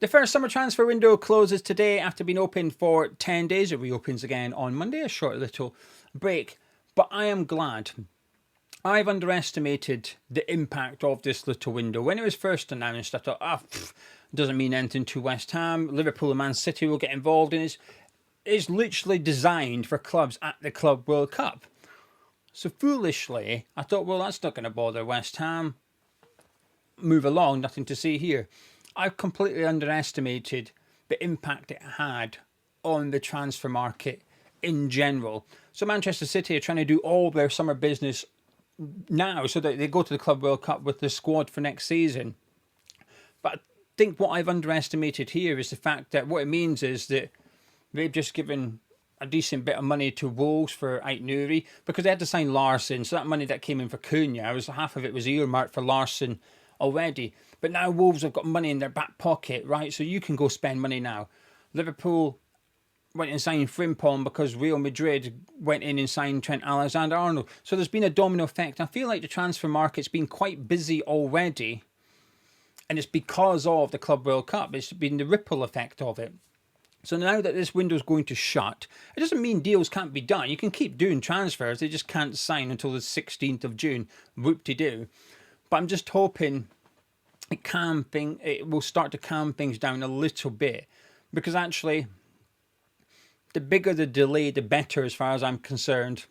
The first summer transfer window closes today after being open for 10 days. It reopens again on Monday, a short little break. But I am glad. I've underestimated the impact of this little window. When it was first announced, I thought, doesn't mean anything to West Ham. Liverpool and Man City will get involved in it. It's literally designed for clubs at the Club World Cup. So foolishly, I thought, well, that's not going to bother West Ham. Move along, nothing to see here. I've completely underestimated the impact it had on the transfer market in general. So Manchester City are trying to do all their summer business now so that they go to the Club World Cup with the squad for next season. But I think what I've underestimated here is the fact that what it means is that they've just given a decent bit of money to Wolves for Ait-Nouri because they had to sign Larsson. So that money that came in for Cunha, half of it was earmarked for Larsson already. But now Wolves have got money in their back pocket, right? So you can go spend money now. Liverpool went and signed Frimpong because Real Madrid went in and signed Trent Alexander-Arnold. So there's been a domino effect. I feel like the transfer market's been quite busy already. And it's because of the Club World Cup. It's been the ripple effect of it. So now that this window's going to shut, it doesn't mean deals can't be done. You can keep doing transfers. They just can't sign until the 16th of June. Whoop-de-doo. But I'm just hoping it will start to calm things down a little bit. Because actually, the bigger the delay, the better as far as I'm concerned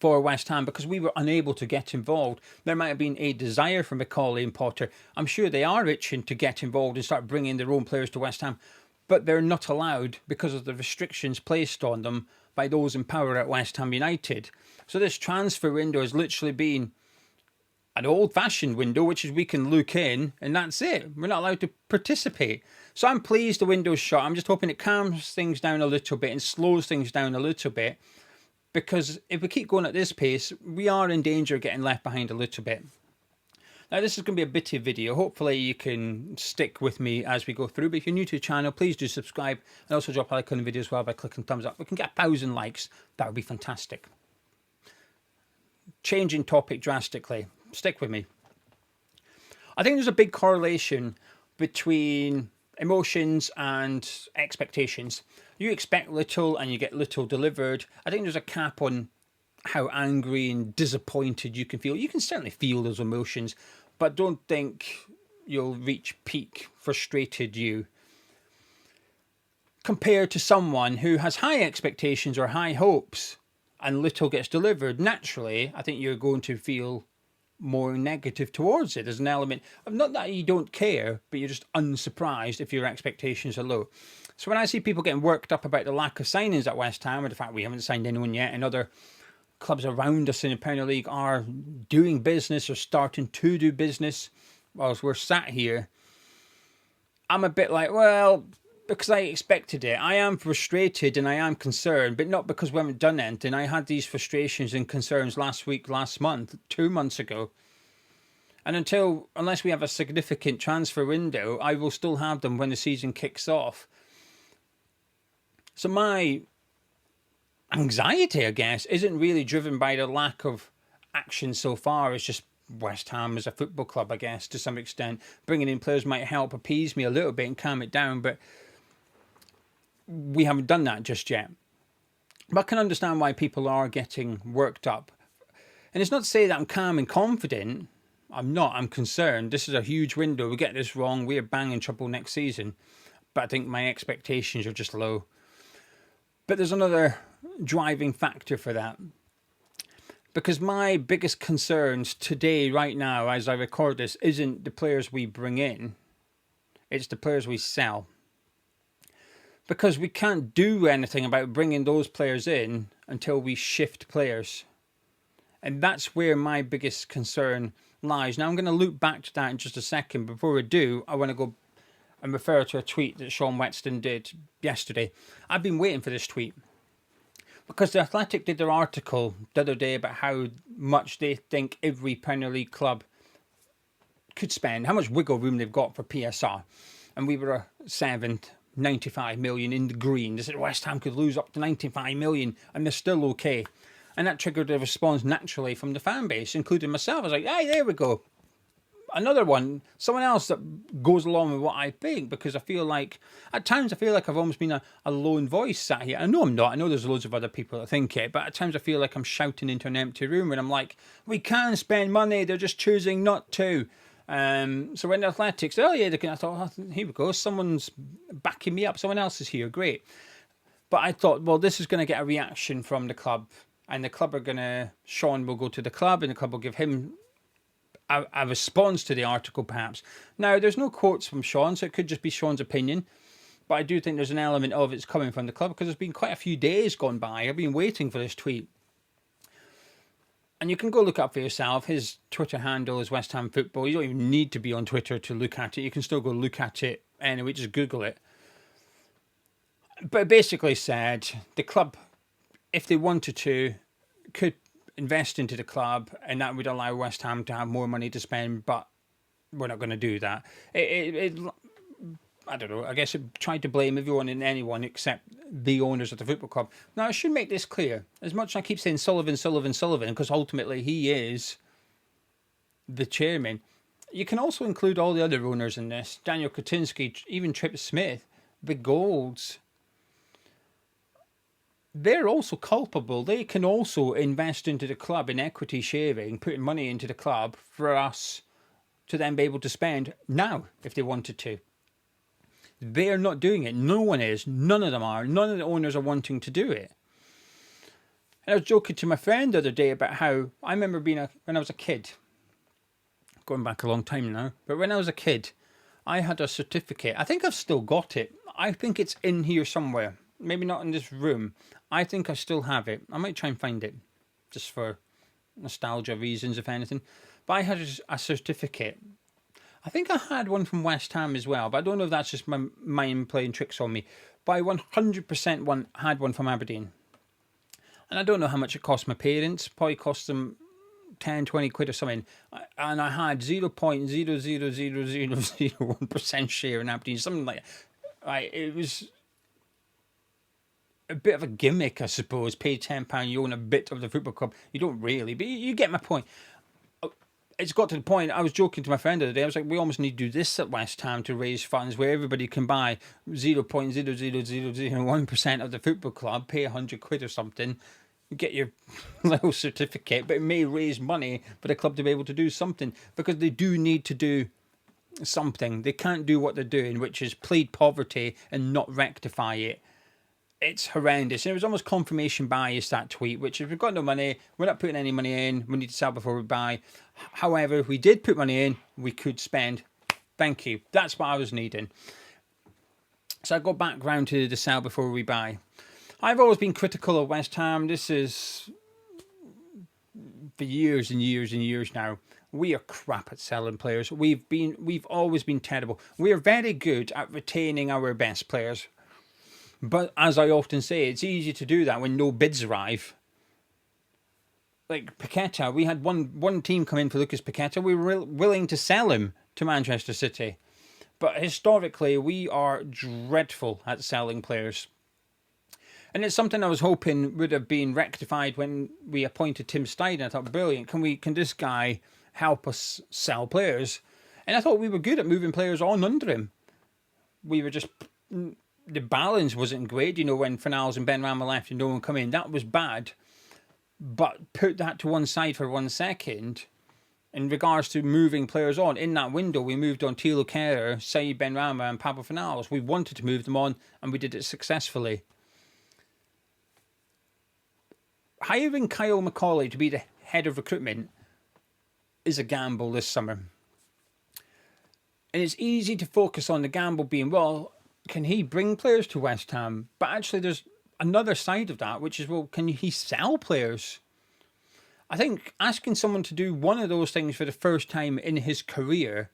for West Ham. Because we were unable to get involved. There might have been a desire for Macaulay and Potter. I'm sure they are itching to get involved and start bringing their own players to West Ham. But they're not allowed because of the restrictions placed on them by those in power at West Ham United. So this transfer window has literally been an old-fashioned window, which is we can look in, and that's it. We're not allowed to participate. So I'm pleased the window's shut. I'm just hoping it calms things down a little bit and slows things down a little bit. Because if we keep going at this pace, we are in danger of getting left behind a little bit. Now, this is going to be a bitty video. Hopefully, you can stick with me as we go through. But if you're new to the channel, please do subscribe. And also drop a like on the video as well by clicking thumbs up. If we can get 1,000 likes, that would be fantastic. Changing topic drastically. Stick with me. I think there's a big correlation between emotions and expectations. You expect little and you get little delivered. I think there's a cap on how angry and disappointed you can feel. You can certainly feel those emotions, but don't think you'll reach peak frustrated you compared to someone who has high expectations or high hopes and little gets delivered. Naturally, I think you're going to feel more negative towards it. There's an element of not that you don't care, but you're just unsurprised if your expectations are low. So when I see people getting worked up about the lack of signings at West Ham, or the fact we haven't signed anyone yet, and other clubs around us in the Premier League are doing business or starting to do business whilst we're sat here, I'm a bit like, well, because I expected it. I am frustrated and I am concerned, but not because we haven't done anything. I had these frustrations and concerns last week, last month, 2 months ago. And unless we have a significant transfer window, I will still have them when the season kicks off. So my anxiety, I guess, isn't really driven by the lack of action so far. It's just West Ham as a football club, I guess, to some extent. Bringing in players might help appease me a little bit and calm it down, but we haven't done that just yet. But I can understand why people are getting worked up. And it's not to say that I'm calm and confident. I'm not. I'm concerned. This is a huge window. We get this wrong, we're banging trouble next season. But I think my expectations are just low. But there's another driving factor for that. Because my biggest concerns today, right now, as I record this, isn't the players we bring in. It's the players we sell. Because we can't do anything about bringing those players in until we shift players. And that's where my biggest concern lies. Now, I'm going to loop back to that in just a second. Before I do, I want to go and refer to a tweet that Sean Whetstone did yesterday. I've been waiting for this tweet. Because The Athletic did their article the other day about how much they think every Premier League club could spend, how much wiggle room they've got for PSR. And we were a 7th, 95 million in the green. They said West Ham could lose up to 95 million and they're still okay. And that triggered a response naturally from the fan base, including myself. I was like, hey, there we go. another one, someone else that goes along with what I think, because I feel like, at times I feel like I've almost been a lone voice sat here. I know I'm not. I know there's loads of other people that think it, but at times I feel like I'm shouting into an empty room when I'm like, we can spend money, they're just choosing not to. So when the Athletics, I thought, oh, here we go, someone's backing me up, someone else is here, great. But I thought, well, this is going to get a reaction from the club, and the club Sean will go to the club, and the club will give him a response to the article, perhaps. Now, there's no quotes from Sean, so it could just be Sean's opinion. But I do think there's an element of it's coming from the club, because there's been quite a few days gone by. I've been waiting for this tweet. And you can go look up for yourself. His Twitter handle is West Ham Football. You don't even need to be on Twitter to look at it. You can still go look at it anyway. Just Google it. But it basically said the club, if they wanted to, could invest into the club, and that would allow West Ham to have more money to spend, but we're not going to do that. I don't know, I guess it tried to blame everyone and anyone except the owners of the football club. Now, I should make this clear. As much as I keep saying Sullivan, because ultimately he is the chairman, you can also include all the other owners in this. Daniel Kutinsky, even Trip Smith, the Golds. They're also culpable. They can also invest into the club in equity sharing, putting money into the club for us to then be able to spend now if they wanted to. They're not doing it. No one is. None of them are. None of the owners are wanting to do it. And I was joking to my friend the other day about how I remember when I was a kid, going back a long time now, but when I was a kid, I had a certificate. I think I've still got it. I think it's in here somewhere. Maybe not in this room. I think I still have it. I might try and find it, just for nostalgia reasons, if anything. But I had a certificate. I think I had one from West Ham as well, but I don't know if that's just my mind playing tricks on me. But I 100% had one from Aberdeen. And I don't know how much it cost my parents. Probably cost them 10, 20 quid or something. And I had 0.0000001% share in Aberdeen, something like that. Right, it was a bit of a gimmick, I suppose. Pay £10, you own a bit of the football club. You don't really, but you get my point. It's got to the point, I was joking to my friend the other day, I was like, we almost need to do this at West Ham to raise funds where everybody can buy 0.00001% of the football club, pay 100 quid or something, get your little certificate, but it may raise money for the club to be able to do something, because they do need to do something. They can't do what they're doing, which is plead poverty and not rectify it. It's horrendous. And it was almost confirmation bias, that tweet, which if we've got no money, we're not putting any money in, we need to sell before we buy. However, if we did put money in, we could spend. Thank you. That's what I was needing. So I go back round to the sell before we buy. I've always been critical of West Ham. This is for years and years and years now. We are crap at selling players. We've always been terrible. We are very good at retaining our best players. But as I often say, it's easy to do that when no bids arrive. Like Paqueta, we had one team come in for Lucas Paqueta. We were willing to sell him to Manchester City. But historically, we are dreadful at selling players. And it's something I was hoping would have been rectified when we appointed Tim Stein. I thought, brilliant, can this guy help us sell players? And I thought we were good at moving players on under him. We were just... The balance wasn't great, when Fornals and Ben Rama left and no one come in. That was bad. But put that to one side for 1 second. In regards to moving players on, in that window, we moved on Thilo Kehrer, Saïd Ben Rama and Pablo Fornals. We wanted to move them on, and we did it successfully. Hiring Kyle Macaulay to be the head of recruitment is a gamble this summer. And it's easy to focus on the gamble being, well, can he bring players to West Ham? But actually there's another side of that, which is, well, can he sell players? I think asking someone to do one of those things for the first time in his career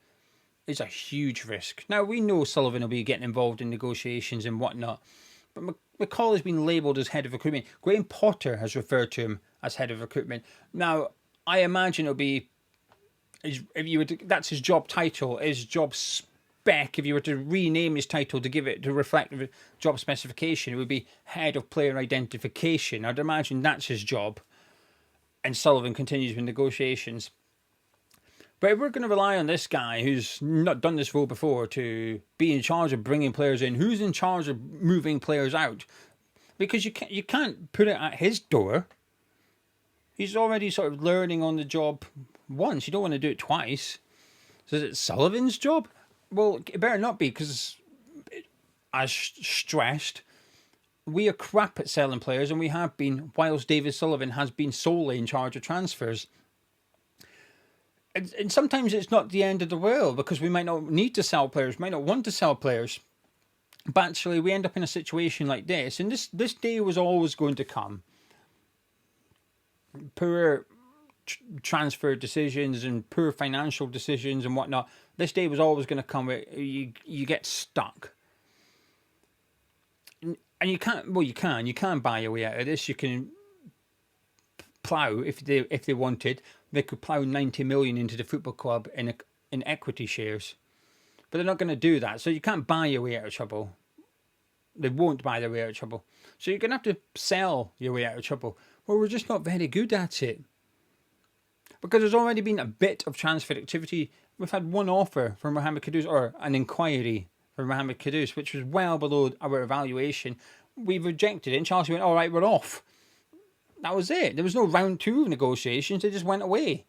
is a huge risk. Now, we know Sullivan will be getting involved in negotiations and whatnot, but McCall has been labelled as head of recruitment. Graham Potter has referred to him as head of recruitment. Now, I imagine it'll be, that's his job title, his job spec. If you were to rename his title to give it to reflect the job specification, it would be head of player identification. I'd imagine that's his job. And Sullivan continues with negotiations. But if we're going to rely on this guy who's not done this role before to be in charge of bringing players in, who's in charge of moving players out? Because you can't put it at his door. He's already sort of learning on the job once. You don't want to do it twice. So is it Sullivan's job? Well, it better not be, because as stressed, we are crap at selling players, and we have been, whilst David Sullivan has been solely in charge of transfers. And sometimes it's not the end of the world, because we might not need to sell players, might not want to sell players. But actually, we end up in a situation like this, and this day was always going to come. Poor transfer decisions and poor financial decisions and whatnot. This day was always going to come where you get stuck. And you can't, well, you can buy your way out of this. You can plough, if they wanted, they could plough 90 million into the football club in equity shares. But they're not going to do that. So you can't buy your way out of trouble. They won't buy their way out of trouble. So you're going to have to sell your way out of trouble. Well, we're just not very good at it. Because there's already been a bit of transfer activity. We've had one offer from Mohammed Kudus, or an inquiry from Mohammed Kudus, which was well below our evaluation. We've rejected it, and Chelsea went, all right, we're off. That was it. There was no round two of negotiations. They just went away.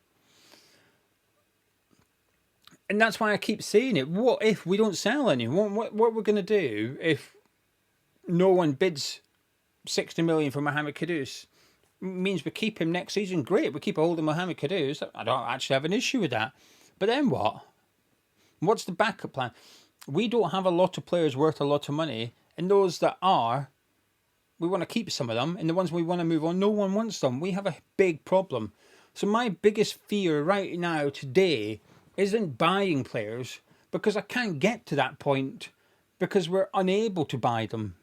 And that's why I keep saying it. What if we don't sell anyone? What we're going to do if no one bids 60 million for Mohammed Kudus? Means we keep him next season. Great. We keep a hold of Mohammed Kudus. I don't actually have an issue with that. But then what? What's the backup plan? We don't have a lot of players worth a lot of money. And those that are, we want to keep some of them. And the ones we want to move on, no one wants them. We have a big problem. So my biggest fear right now, today, isn't buying players, because I can't get to that point because we're unable to buy them.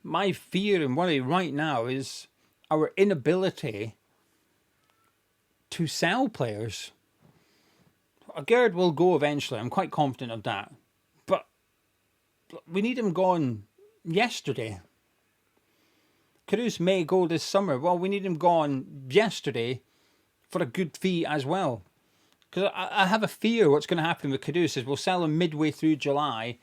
My fear and worry right now is our inability to sell players. Aguerd will go eventually. I'm quite confident of that. But we need him gone yesterday. Kudus may go this summer. Well, we need him gone yesterday for a good fee as well. Because I have a fear what's going to happen with Kudus is we'll sell him midway through July.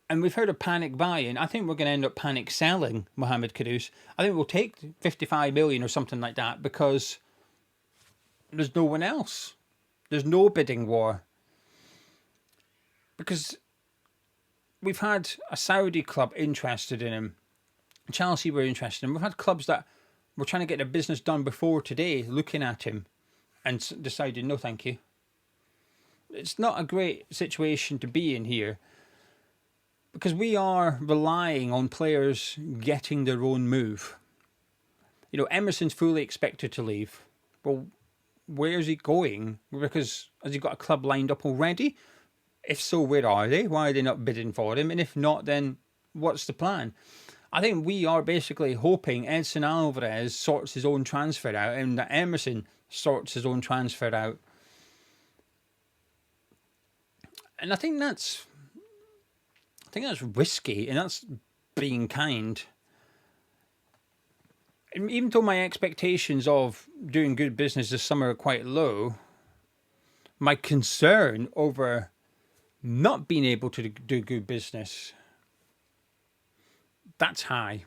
And we've heard of panic buying. I think we're going to end up panic selling Mohammed Kudus. I think we'll take 55 million or something like that, because there's no one else. There's no bidding war. Because we've had a Saudi club interested in him. Chelsea were interested in him. We've had clubs that were trying to get their business done before today looking at him and decided, no thank you. It's not a great situation to be in here. Because we are relying on players getting their own move. You know, Emerson's fully expected to leave. Well, where's he going? Because has he got a club lined up already? If so, where are they? Why are they not bidding for him? And if not, then what's the plan? I think we are basically hoping Edson Alvarez sorts his own transfer out and that Emerson sorts his own transfer out. And I think that's risky, and that's being kind. And even though my expectations of doing good business this summer are quite low, my concern over not being able to do good business, that's high.